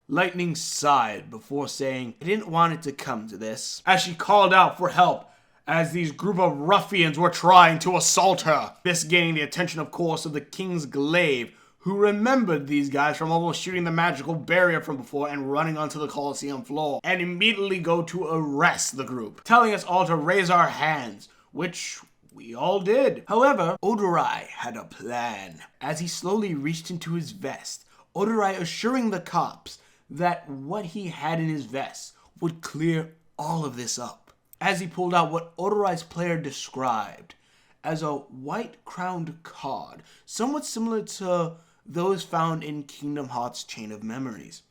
Lightning sighed before saying it didn't want it to come to this, as she called out for help as these group of ruffians were trying to assault her. This gaining the attention, of course, of the King's Glaive, who remembered these guys from almost shooting the magical barrier from before and running onto the Colosseum floor, and immediately go to arrest the group, telling us all to raise our hands, which we all did. However, Odorai had a plan. As he slowly reached into his vest, Odorai assuring the cops that what he had in his vest would clear all of this up, as he pulled out what Odorai's player described as a white-crowned card, somewhat similar to those found in Kingdom Hearts Chain of Memories,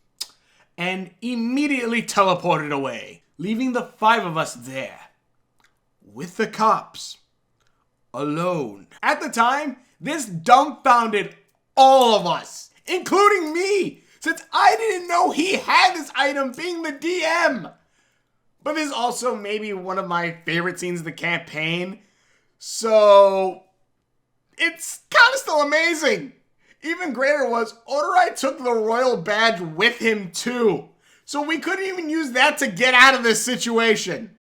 and immediately teleported away, leaving the 5 of us there, with the cops, alone. At the time, this dumbfounded all of us, including me, since I didn't know he had this item, being the DM. But this is also maybe one of my favorite scenes of the campaign, so it's kind of still amazing. Even greater was, Odorai took the royal badge with him too, so we couldn't even use that to get out of this situation.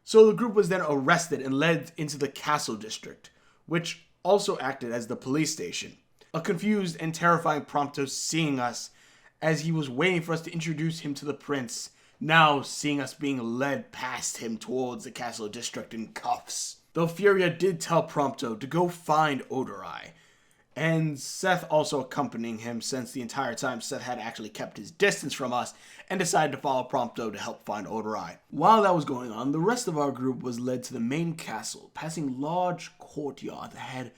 So the group was then arrested and led into the castle district, which also acted as the police station. A confused and terrifying Prompto seeing us as he was waiting for us to introduce him to the prince, now seeing us being led past him towards the castle district in cuffs. Though Furia did tell Prompto to go find Odorai, and Seth also accompanying him, since the entire time Seth had actually kept his distance from us and decided to follow Prompto to help find Odorai. While that was going on, the rest of our group was led to the main castle, passing large courtyard that had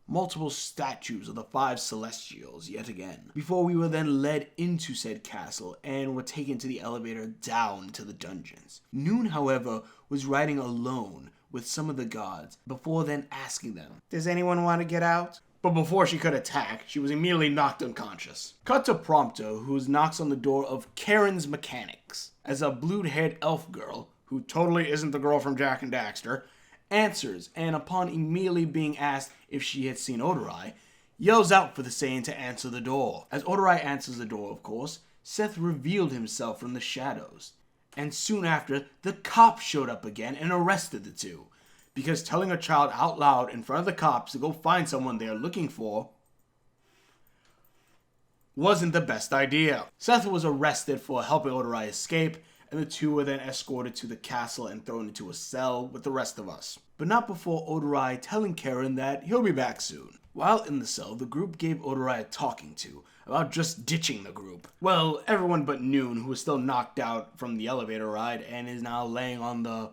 multiple statues of the 5 Celestials yet again, before we were then led into said castle and were taken to the elevator down to the dungeons. Noon, however, was riding alone with some of the guards, before then asking them, "Does anyone want to get out?" But before she could attack, she was immediately knocked unconscious. Cut to Prompto, who knocks on the door of Karen's Mechanics, as a blue-haired elf girl, who totally isn't the girl from Jak and Daxter, answers, and upon immediately being asked if she had seen Odorai, yells out for the Saiyan to answer the door. As Odorai answers the door, of course, Seth revealed himself from the shadows, and soon after, the cops showed up again and arrested the two, because telling a child out loud in front of the cops to go find someone they're looking for wasn't the best idea. Seth was arrested for helping Odorai escape, and the two were then escorted to the castle and thrown into a cell with the rest of us. But not before Odorai telling Karen that he'll be back soon. While in the cell, the group gave Odorai a talking to about just ditching the group. Well, everyone but Noon, who was still knocked out from the elevator ride and is now laying on the,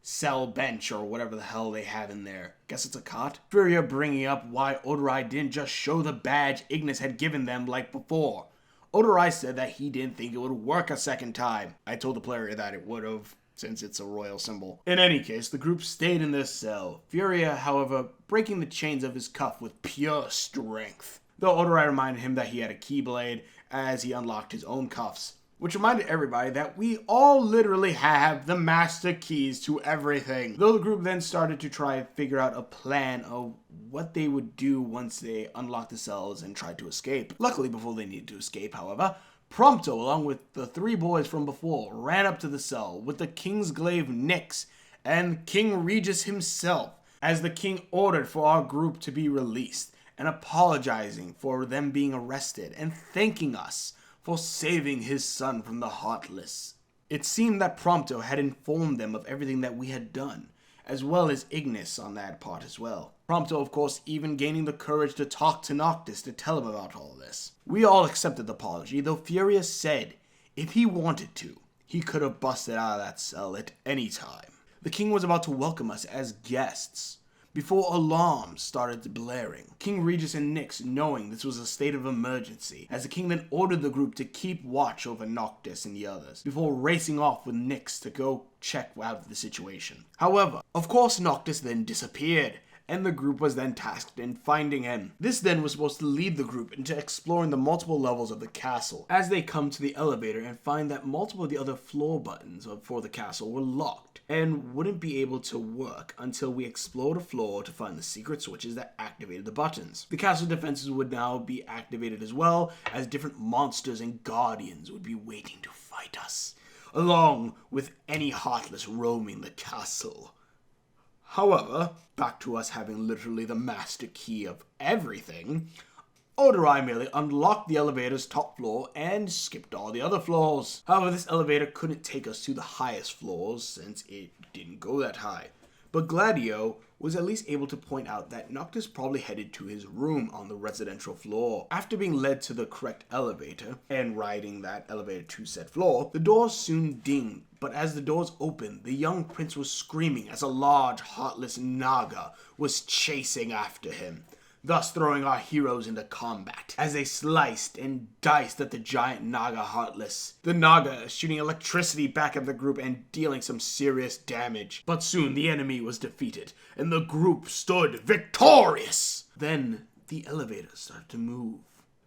cell bench or whatever the hell they have in there. Guess it's a cot? Furia bringing up why Odorai didn't just show the badge Ignis had given them like before. Odorai said that he didn't think it would work a second time. I told the player that it would have, since it's a royal symbol. In any case, the group stayed in this cell. Furia, however, breaking the chains of his cuff with pure strength. Though Odorai reminded him that he had a keyblade as he unlocked his own cuffs, which reminded everybody that we all literally have the master keys to everything. Though the group then started to try and figure out a plan of what they would do once they unlocked the cells and tried to escape. Luckily, before they needed to escape, however, Prompto, along with the 3 boys from before, ran up to the cell with the King's Glaive Nyx and King Regis himself, as the king ordered for our group to be released, and apologizing for them being arrested and thanking us for saving his son from the Heartless. It seemed that Prompto had informed them of everything that we had done, as well as Ignis on that part as well. Prompto, of course, even gaining the courage to talk to Noctis to tell him about all this. We all accepted the apology, though Furious said if he wanted to, he could have busted out of that cell at any time. The king was about to welcome us as guests, before alarms started blaring. King Regis and Nyx knowing this was a state of emergency, as the king then ordered the group to keep watch over Noctis and the others, before racing off with Nyx to go check out the situation. However, of course Noctis then disappeared, and the group was then tasked in finding him. This then was supposed to lead the group into exploring the multiple levels of the castle, as they come to the elevator and find that multiple of the other floor buttons for the castle were locked and wouldn't be able to work until we explored a floor to find the secret switches that activated the buttons. The castle defenses would now be activated as well, as different monsters and guardians would be waiting to fight us, along with any heartless roaming the castle. However, back to us having literally the master key of everything, Old or I merely unlocked the elevator's top floor and skipped all the other floors. However, this elevator couldn't take us to the highest floors since it didn't go that high. But Gladio was at least able to point out that Noctis probably headed to his room on the residential floor. After being led to the correct elevator and riding that elevator to said floor, the doors soon dinged. But as the doors opened, the young prince was screaming as a large, heartless Naga was chasing after him, thus throwing our heroes into combat as they sliced and diced at the giant Naga heartless. The Naga shooting electricity back at the group and dealing some serious damage. But soon the enemy was defeated and the group stood victorious. Then the elevator started to move.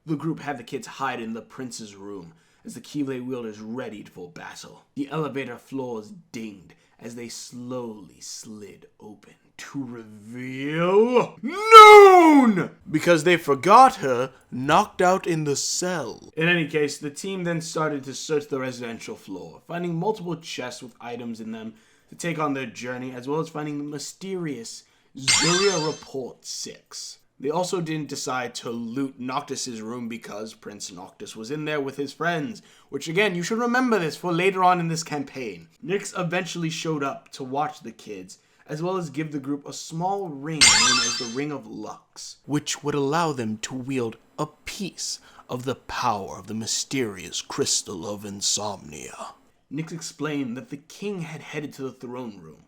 The group had the kids hide in the prince's room as the Keyblade wielders readied for battle. The elevator floors dinged as they slowly slid open to reveal Noon! Because they forgot her knocked out in the cell. In any case, the team then started to search the residential floor, finding multiple chests with items in them to take on their journey, as well as finding the mysterious Zuria Report 6. They also didn't decide to loot Noctis's room because Prince Noctis was in there with his friends, which again, you should remember this for later on in this campaign. Nyx eventually showed up to watch the kids, as well as give the group a small ring known as the Ring of Lux, which would allow them to wield a piece of the power of the mysterious Crystal of Insomnia. Nyx explained that the king had headed to the throne room.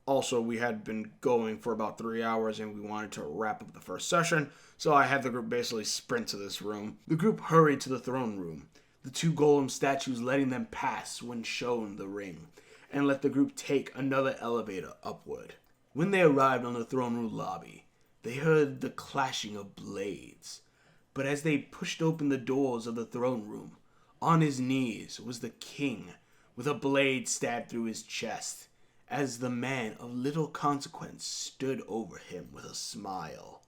Also, we had been going for about 3 hours and we wanted to wrap up the first session, so I had the group basically sprint to this room. The group hurried to the throne room, the two golem statues letting them pass when shown the ring, and let the group take another elevator upward. When they arrived on the throne room lobby, they heard the clashing of blades. But as they pushed open the doors of the throne room, on his knees was the king with a blade stabbed through his chest, as the man of little consequence stood over him with a smile,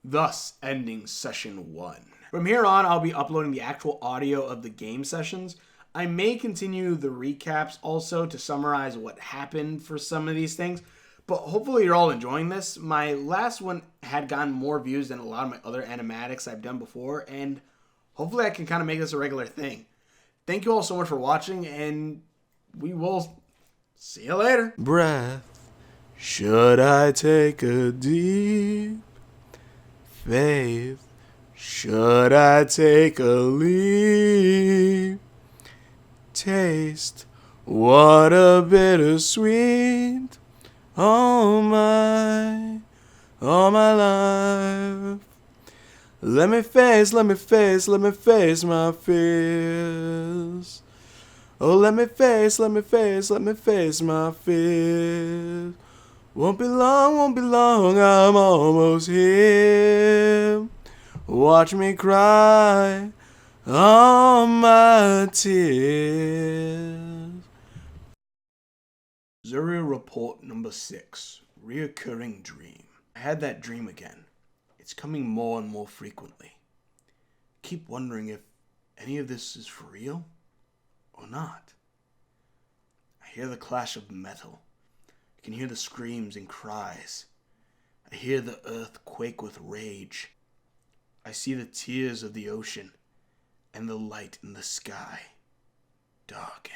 thus ending session 1. From here on, I'll be uploading the actual audio of the game sessions. I may continue the recaps also to summarize what happened for some of these things, but hopefully you're all enjoying this. My last one had gotten more views than a lot of my other animatics I've done before, and hopefully I can kind of make this a regular thing. Thank you all so much for watching, and we will see you later. Breath. Should I take a deep faith? Should I take a leap? Taste. What a bittersweet. Oh my life. Let me face my fears. Oh, let me face my fears. Won't be long, I'm almost here. Watch me cry all my tears. Zuria Report number 6, Reoccurring Dream. I had that dream again. It's coming more and more frequently. Keep wondering if any of this is for real or not. I hear the clash of metal. I can hear the screams and cries. I hear the earth quake with rage. I see the tears of the ocean and the light in the sky darken.